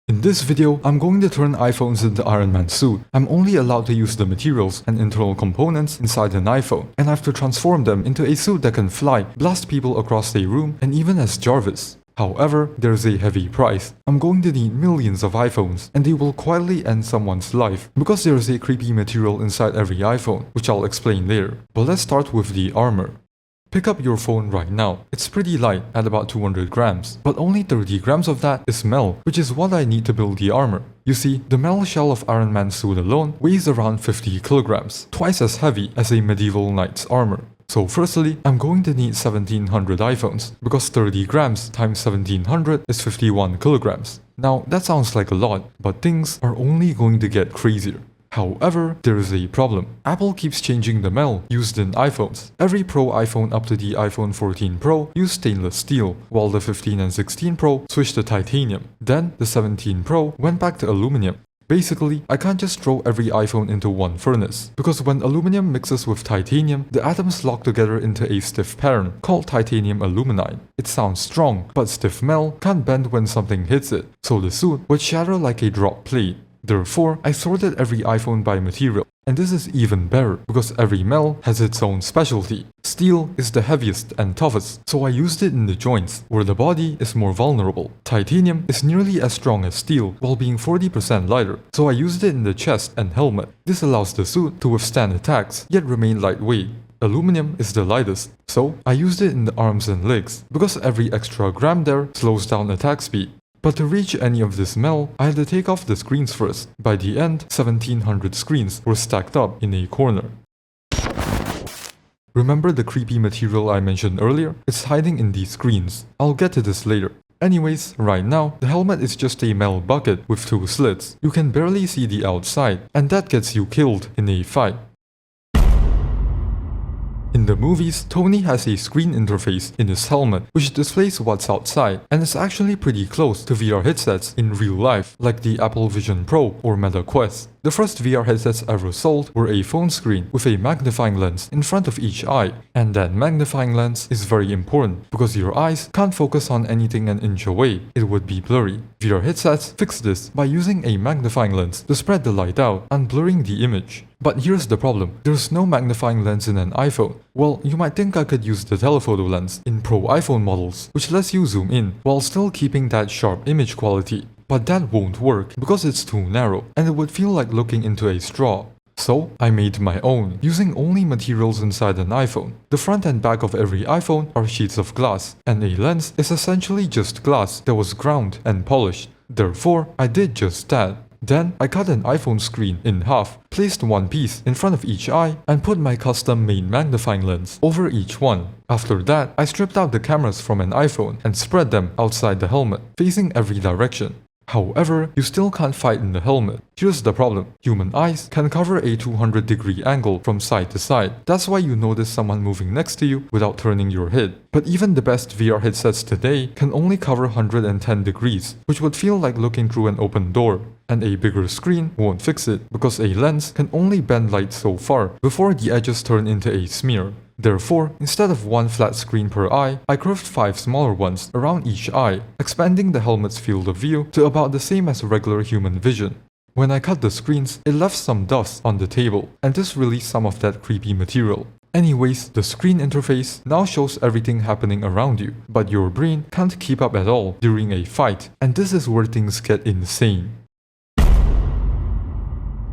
In this video, I'm going to turn iPhones into Iron Man suit. I'm only allowed to use the materials and internal components inside an iPhone, and I have to transform them into a suit that can fly, blast people across a room, and even as Jarvis. However, there's a heavy price. I'm going to need millions of iPhones, and they will quietly end someone's life, because there's a creepy material inside every iPhone, which I'll explain later. But let's start with the armor. Pick up your phone right now. It's pretty light at about 200 grams, but only 30 grams of that is metal, which is what I need to build the armor. You see, the metal shell of Iron Man's suit alone weighs around 50 kilograms, twice as heavy as a medieval knight's armor. So firstly, I'm going to need 1700 iPhones, because 30 grams times 1700 is 51 kilograms. Now, that sounds like a lot, but things are only going to get crazier. However, there is a problem. Apple keeps changing the metal used in iPhones. Every Pro iPhone up to the iPhone 14 Pro used stainless steel, while the 15 and 16 Pro switched to titanium. Then, the 17 Pro went back to aluminum. Basically, I can't just throw every iPhone into one furnace, because when aluminum mixes with titanium, the atoms lock together into a stiff pattern called titanium aluminide. It sounds strong, but stiff metal can't bend when something hits it, so the suit would shatter like a drop plate. Therefore, I sorted every iPhone by material, and this is even better because every metal has its own specialty. Steel is the heaviest and toughest, so I used it in the joints, where the body is more vulnerable. Titanium is nearly as strong as steel, while being 40% lighter, so I used it in the chest and helmet. This allows the suit to withstand attacks, yet remain lightweight. Aluminum is the lightest, so I used it in the arms and legs, because every extra gram there slows down attack speed. But to reach any of this metal, I had to take off the screens first. By the end, 1700 screens were stacked up in a corner. Remember the creepy material I mentioned earlier? It's hiding in these screens. I'll get to this later. Anyways, right now, the helmet is just a metal bucket with two slits. You can barely see the outside, and that gets you killed in a fight. In the movies, Tony has a screen interface in his helmet which displays what's outside, and is actually pretty close to VR headsets in real life, like the Apple Vision Pro or Meta Quest. The first VR headsets ever sold were a phone screen with a magnifying lens in front of each eye, and that magnifying lens is very important because your eyes can't focus on anything an inch away, it would be blurry. VR headsets fix this by using a magnifying lens to spread the light out and blurring the image. But here's the problem, there's no magnifying lens in an iPhone. Well, you might think I could use the telephoto lens in Pro iPhone models, which lets you zoom in while still keeping that sharp image quality. But that won't work because it's too narrow, and it would feel like looking into a straw. So, I made my own, using only materials inside an iPhone. The front and back of every iPhone are sheets of glass, and a lens is essentially just glass that was ground and polished. Therefore, I did just that. Then, I cut an iPhone screen in half, placed one piece in front of each eye, and put my custom-made magnifying lens over each one. After that, I stripped out the cameras from an iPhone and spread them outside the helmet, facing every direction. However, you still can't fight in the helmet. Here's the problem. Human eyes can cover a 200-degree angle from side to side. That's why you notice someone moving next to you without turning your head. But even the best VR headsets today can only cover 110 degrees, which would feel like looking through an open door. And a bigger screen won't fix it, because a lens can only bend light so far before the edges turn into a smear. Therefore, instead of one flat screen per eye, I curved 5 smaller ones around each eye, expanding the helmet's field of view to about the same as regular human vision. When I cut the screens, it left some dust on the table, and this released some of that creepy material. Anyways, the screen interface now shows everything happening around you, but your brain can't keep up at all during a fight, and this is where things get insane.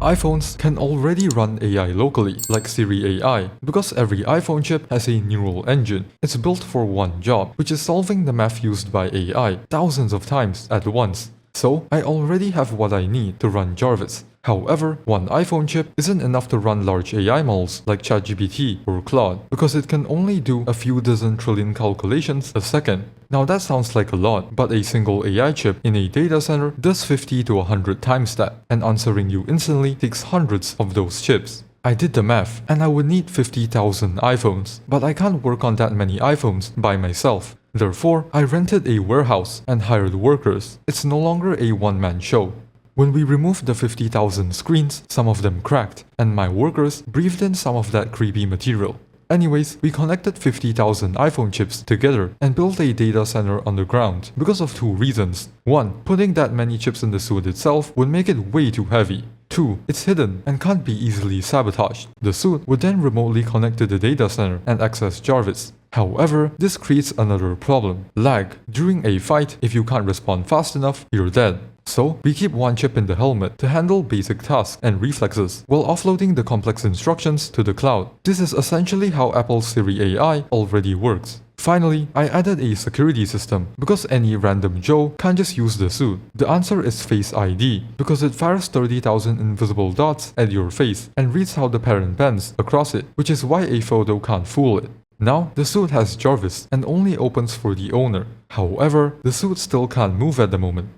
iPhones can already run AI locally, like Siri AI, because every iPhone chip has a neural engine. It's built for one job, which is solving the math used by AI thousands of times at once. So, I already have what I need to run Jarvis. However, one iPhone chip isn't enough to run large AI models like ChatGPT or Claude, because it can only do a few dozen trillion calculations a second. Now that sounds like a lot, but a single AI chip in a data center does 50 to 100 times that, and answering you instantly takes hundreds of those chips. I did the math, and I would need 50,000 iPhones, but I can't work on that many iPhones by myself. Therefore, I rented a warehouse and hired workers. It's no longer a one-man show. When we removed the 50,000 screens, some of them cracked, and my workers breathed in some of that creepy material. Anyways, we connected 50,000 iPhone chips together and built a data center underground because of two reasons. One, putting that many chips in the suit itself would make it way too heavy. 2. It's hidden and can't be easily sabotaged. The suit would then remotely connect to the data center and access Jarvis. However, this creates another problem: lag. During a fight, if you can't respond fast enough, you're dead. So, we keep one chip in the helmet to handle basic tasks and reflexes, while offloading the complex instructions to the cloud. This is essentially how Apple's Siri AI already works. Finally, I added a security system because any random Joe can't just use the suit. The answer is Face ID because it fires 30,000 invisible dots at your face and reads how the parent bends across it, which is why a photo can't fool it. Now, the suit has Jarvis and only opens for the owner. However, the suit still can't move at the moment.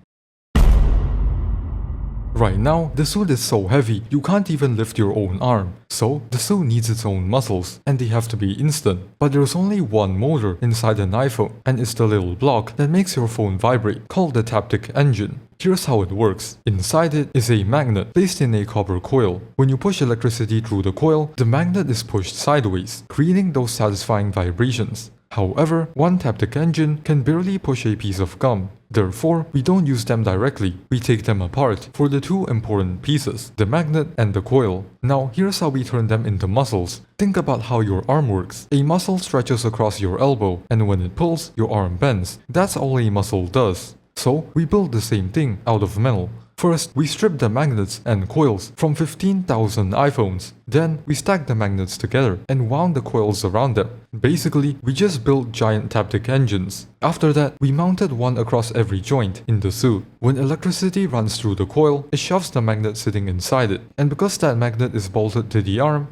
Right now, the suit is so heavy, you can't even lift your own arm. So, the suit needs its own muscles, and they have to be instant. But there's only one motor inside an iPhone, and it's the little block that makes your phone vibrate, called the taptic engine. Here's how it works. Inside it is a magnet placed in a copper coil. When you push electricity through the coil, the magnet is pushed sideways, creating those satisfying vibrations. However, one taptic engine can barely push a piece of gum. Therefore, we don't use them directly. We take them apart for the two important pieces, the magnet and the coil. Now, here's how we turn them into muscles. Think about how your arm works. A muscle stretches across your elbow, and when it pulls, your arm bends. That's all a muscle does. So, we build the same thing out of metal. First, we strip the magnets and coils from 15,000 iPhones. Then, we stacked the magnets together and wound the coils around them. Basically, we just built giant taptic engines. After that, we mounted one across every joint in the suit. When electricity runs through the coil, it shoves the magnet sitting inside it. And because that magnet is bolted to the arm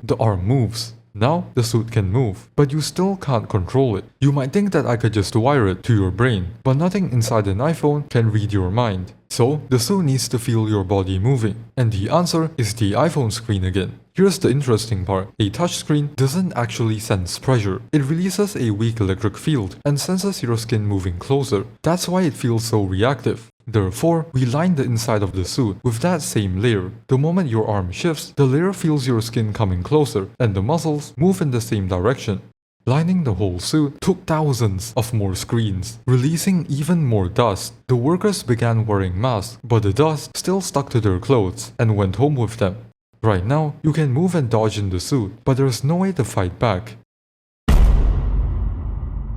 moves. Now, the suit can move, but you still can't control it. You might think that I could just wire it to your brain, but nothing inside an iPhone can read your mind. So, the suit needs to feel your body moving. And the answer is the iPhone screen again. Here's the interesting part. A touchscreen doesn't actually sense pressure. It releases a weak electric field and senses your skin moving closer. That's why it feels so reactive. Therefore, we line the inside of the suit with that same layer. The moment your arm shifts, the layer feels your skin coming closer, and the muscles move in the same direction. Lining the whole suit took thousands of more screens, releasing even more dust. The workers began wearing masks, but the dust still stuck to their clothes and went home with them. Right now, you can move and dodge in the suit, but there's no way to fight back.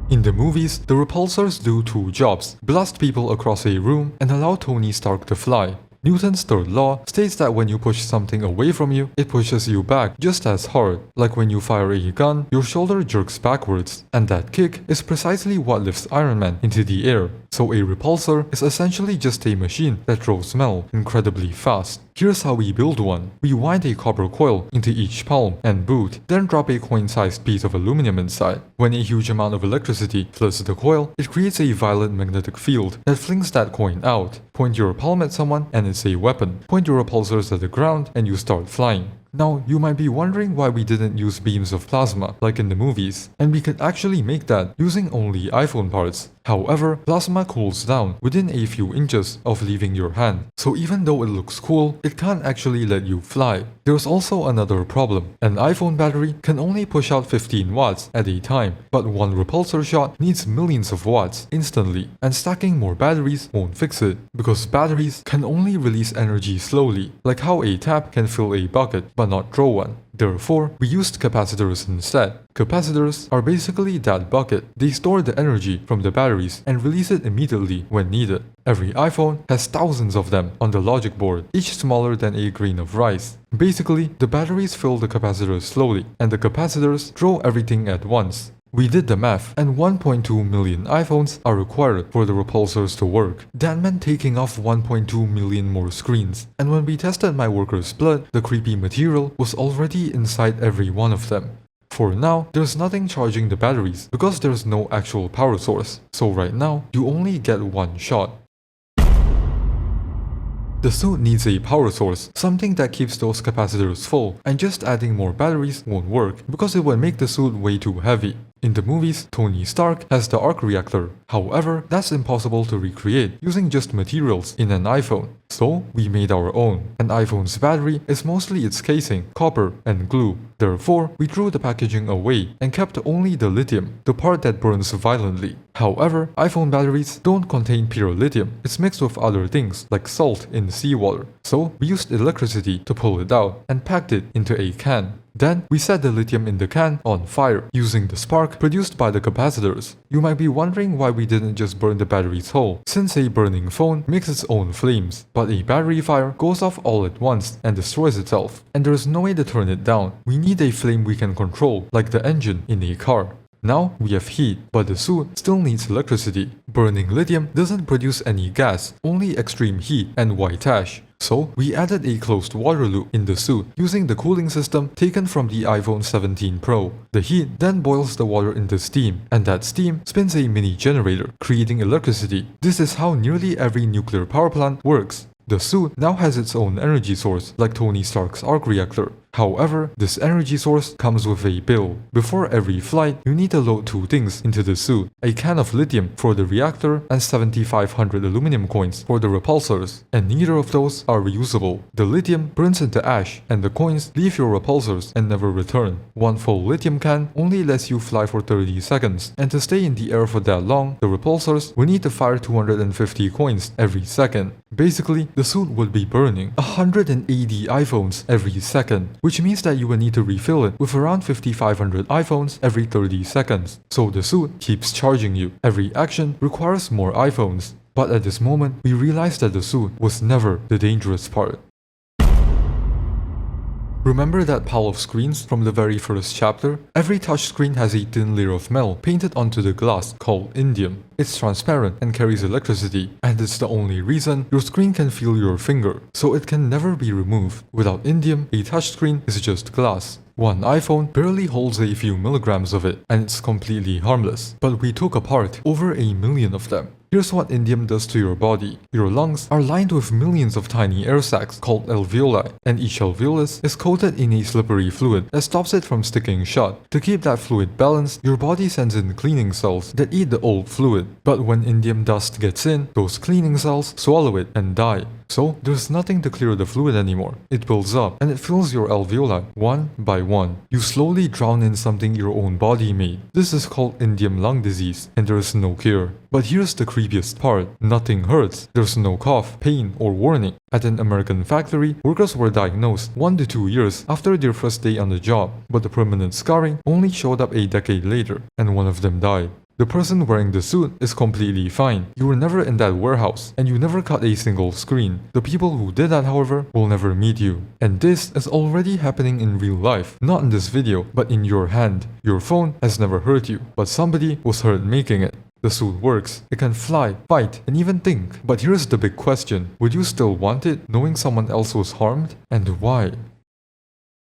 In the movies, the Repulsors do two jobs: blast people across a room and allow Tony Stark to fly. Newton's third law states that when you push something away from you, it pushes you back just as hard. Like when you fire a gun, your shoulder jerks backwards, and that kick is precisely what lifts Iron Man into the air. So a repulsor is essentially just a machine that throws metal incredibly fast. Here's how we build one. We wind a copper coil into each palm and boot, then drop a coin-sized piece of aluminum inside. When a huge amount of electricity floods the coil, it creates a violent magnetic field that flings that coin out. Point your palm at someone and it's a weapon. Point your repulsors at the ground and you start flying. Now, you might be wondering why we didn't use beams of plasma like in the movies, and we could actually make that using only iPhone parts. However, plasma cools down within a few inches of leaving your hand, so even though it looks cool, it can't actually let you fly. There's also another problem. An iPhone battery can only push out 15 watts at a time, but one repulsor shot needs millions of watts instantly, and stacking more batteries won't fix it, because batteries can only release energy slowly, like how a tap can fill a bucket but not throw one. Therefore, we used capacitors instead. Capacitors are basically that bucket. They store the energy from the batteries and release it immediately when needed. Every iPhone has thousands of them on the logic board, each smaller than a grain of rice. Basically, the batteries fill the capacitors slowly, and the capacitors throw everything at once. We did the math, and 1.2 million iPhones are required for the repulsors to work. That meant taking off 1.2 million more screens. And when we tested my workers' blood, the creepy material was already inside every one of them. For now, there's nothing charging the batteries because there's no actual power source. So right now, you only get one shot. The suit needs a power source, something that keeps those capacitors full, and just adding more batteries won't work because it would make the suit way too heavy. In the movies, Tony Stark has the arc reactor. However, that's impossible to recreate using just materials in an iPhone. So, we made our own. An iPhone's battery is mostly its casing, copper, and glue. Therefore, we threw the packaging away and kept only the lithium, the part that burns violently. However, iPhone batteries don't contain pure lithium. It's mixed with other things like salt in seawater. So, we used electricity to pull it out and packed it into a can. Then, we set the lithium in the can on fire using the spark produced by the capacitors. You might be wondering why we didn't just burn the batteries whole, since a burning phone makes its own flames. But a battery fire goes off all at once and destroys itself, and there's no way to turn it down. We need a flame we can control, like the engine in a car. Now we have heat, but the suit still needs electricity. Burning lithium doesn't produce any gas, only extreme heat and white ash. So, we added a closed water loop in the suit using the cooling system taken from the iPhone 17 Pro. The heat then boils the water into steam, and that steam spins a mini generator, creating electricity. This is how nearly every nuclear power plant works. The suit now has its own energy source, like Tony Stark's arc reactor. However, this energy source comes with a bill. Before every flight, you need to load two things into the suit: a can of lithium for the reactor and 7,500 aluminum coins for the repulsors, and neither of those are reusable. The lithium burns into ash, and the coins leave your repulsors and never return. One full lithium can only lets you fly for 30 seconds, and to stay in the air for that long, the repulsors will need to fire 250 coins every second. Basically, the suit would be burning 180 iPhones every second, which means that you will need to refill it with around 5,500 iPhones every 30 seconds. So the suit keeps charging you. Every action requires more iPhones. But at this moment, we realized that the suit was never the dangerous part. Remember that pile of screens from the very first chapter? Every touchscreen has a thin layer of metal painted onto the glass called indium. It's transparent and carries electricity, and it's the only reason your screen can feel your finger, so it can never be removed. Without indium, a touchscreen is just glass. One iPhone barely holds a few milligrams of it, and it's completely harmless. But we took apart over 1 million of them. Here's what indium does to your body. Your lungs are lined with millions of tiny air sacs called alveoli, and each alveolus is coated in a slippery fluid that stops it from sticking shut. To keep that fluid balanced, your body sends in cleaning cells that eat the old fluid. But when indium dust gets in, those cleaning cells swallow it and die. So there's nothing to clear the fluid anymore. It builds up and it fills your alveoli one by one. You slowly drown in something your own body made. This is called indium lung disease, and there is no cure. But here's the creepiest part. Nothing hurts. There's no cough, pain, or warning. At an American factory, workers were diagnosed 1 to 2 years after their first day on the job, but the permanent scarring only showed up a decade later, and one of them died. The person wearing the suit is completely fine. You were never in that warehouse, and you never cut a single screen. The people who did that, however, will never meet you. And this is already happening in real life. Not in this video, but in your hand. Your phone has never hurt you, but somebody was hurt making it. The suit works. It can fly, fight, and even think. But here's the big question. Would you still want it, knowing someone else was harmed? And why?